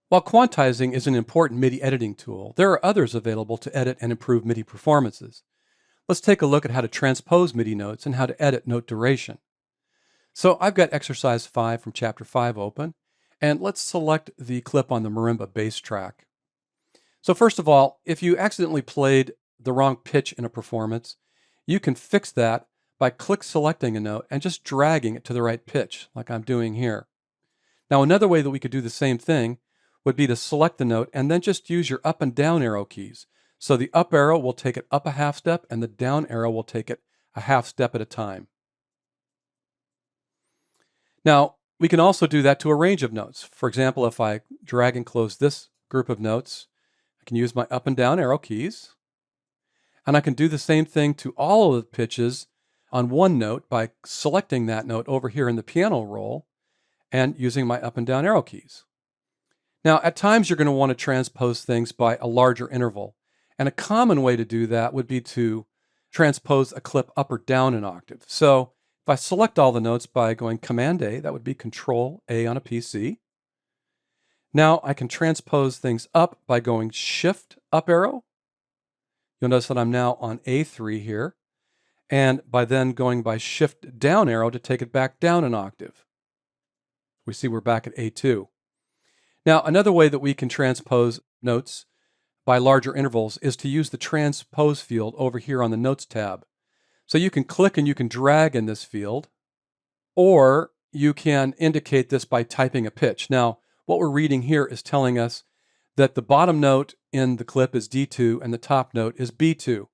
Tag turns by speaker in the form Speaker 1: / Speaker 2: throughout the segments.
Speaker 1: While quantizing is an important MIDI editing tool, there are others available to edit and improve MIDI performances. Let's take a look at how to transpose MIDI notes and how to edit note duration. So I've got exercise 5 from chapter 5 open, and let's select the clip on the marimba bass track. So first of all, if you accidentally played the wrong pitch in a performance, you can fix that by selecting a note and just dragging it to the right pitch, like I'm doing here. Now another way that we could do the same thing would be to select the note and then just use your up and down arrow keys. So the up arrow will take it up a half step and the down arrow will take it a half step at a time. Now, we can also do that to a range of notes. For example, if I drag and close this group of notes, I can use my up and down arrow keys. And I can do the same thing to all of the pitches on one note by selecting that note over here in the piano roll and using my up and down arrow keys. Now, at times you're going to want to transpose things by a larger interval. And a common way to do that would be to transpose a clip up or down an octave. So if I select all the notes by going Command A, that would be Control A on a PC. Now I can transpose things up by going Shift up arrow. You'll notice that I'm now on A3 here. And by then going by Shift down arrow to take it back down an octave. We see we're back at A2. Now, another way that we can transpose notes by larger intervals is to use the transpose field over here on the Notes tab. So you can click and you can drag in this field, or you can indicate this by typing a pitch. Now, what we're reading here is telling us that the bottom note in the clip is D2 and the top note is B2.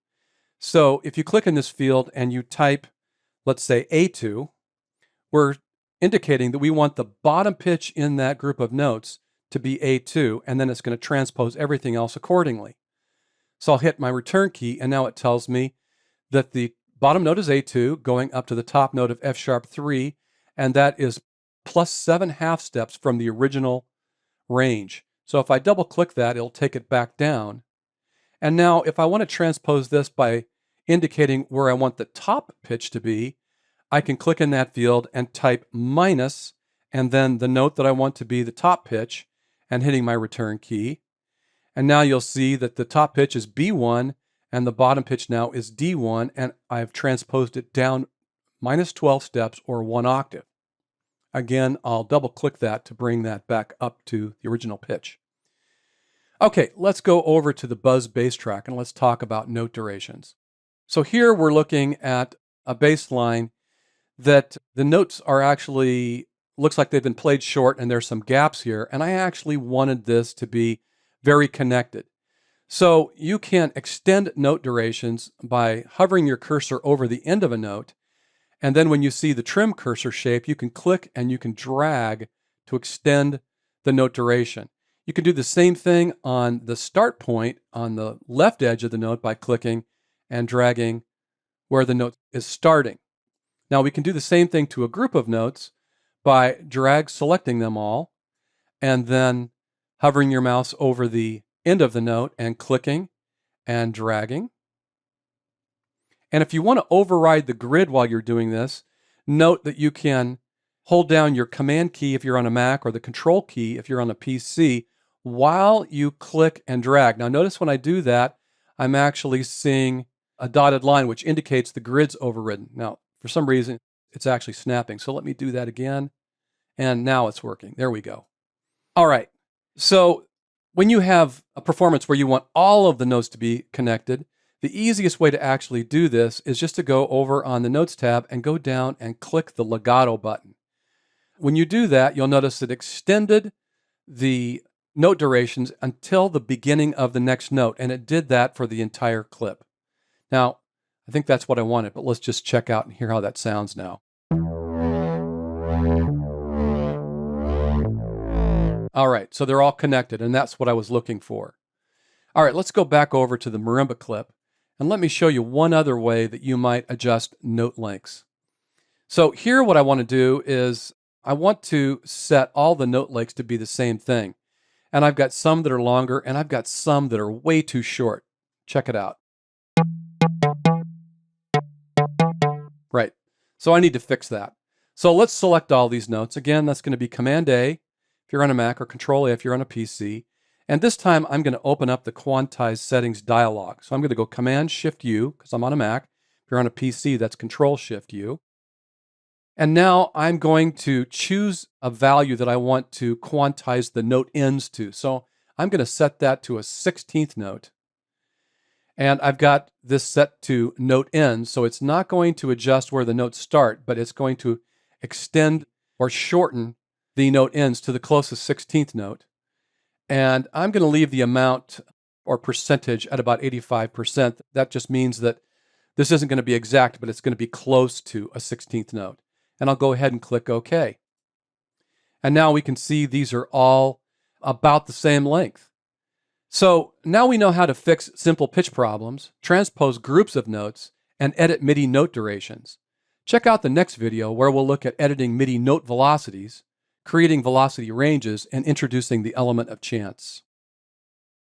Speaker 1: So if you click in this field and you type, let's say A2, we're indicating that we want the bottom pitch in that group of notes to be A2, and then it's going to transpose everything else accordingly. So I'll hit my return key, and now it tells me that the bottom note is A2, going up to the top note of F sharp 3, and that is plus 7 half steps from the original range. So if I double click that, it'll take it back down. And now if I want to transpose this by indicating where I want the top pitch to be, I can click in that field and type minus, and then the note that I want to be the top pitch, and hitting my return key. And now you'll see that the top pitch is B1 and the bottom pitch now is D1, and I've transposed it down minus 12 steps or 1 octave. Again, I'll double click that to bring that back up to the original pitch. Okay, let's go over to the buzz bass track and let's talk about note durations. So here we're looking at a bass line that the notes are actually, looks like they've been played short and there's some gaps here, and I actually wanted this to be very connected. So you can extend note durations by hovering your cursor over the end of a note, and then when you see the trim cursor shape, you can click and you can drag to extend the note duration. You can do the same thing on the start point on the left edge of the note by clicking and dragging where the note is starting. Now we can do the same thing to a group of notes by selecting them all, and then hovering your mouse over the end of the note and clicking and dragging. And if you want to override the grid while you're doing this, note that you can hold down your Command key if you're on a Mac or the Control key if you're on a PC while you click and drag. Now notice when I do that, I'm actually seeing a dotted line which indicates the grid's overridden. Now, for some reason, it's actually snapping. So let me do that again. And now it's working. There we go. All right. So when you have a performance where you want all of the notes to be connected, the easiest way to actually do this is just to go over on the Notes tab and go down and click the legato button. When you do that, you'll notice it extended the note durations until the beginning of the next note, and it did that for the entire clip. Now, I think that's what I wanted, but let's just check out and hear how that sounds now. All right, so they're all connected, and that's what I was looking for. All right, let's go back over to the marimba clip, and let me show you one other way that you might adjust note lengths. So here what I want to do is I want to set all the note lengths to be the same thing. And I've got some that are longer, and I've got some that are way too short. Check it out. Right. So I need to fix that. So let's select all these notes. Again, that's going to be Command A. if you're on a Mac, or Control A if you're on a PC. And this time I'm going to open up the quantize settings dialog. So I'm going to go Command Shift U because I'm on a Mac. If you're on a PC, that's Control Shift U. And now I'm going to choose a value that I want to quantize the note ends to. So I'm going to set that to a 16th note. And I've got this set to note ends, so it's not going to adjust where the notes start, but it's going to extend or shorten the note ends to the closest 16th note. And I'm going to leave the amount or percentage at about 85%. That just means that this isn't going to be exact, but it's going to be close to a 16th note. And I'll go ahead and click OK. And now we can see these are all about the same length. So now we know how to fix simple pitch problems, transpose groups of notes, and edit MIDI note durations. Check out the next video where we'll look at editing MIDI note velocities, creating velocity ranges, and introducing the element of chance.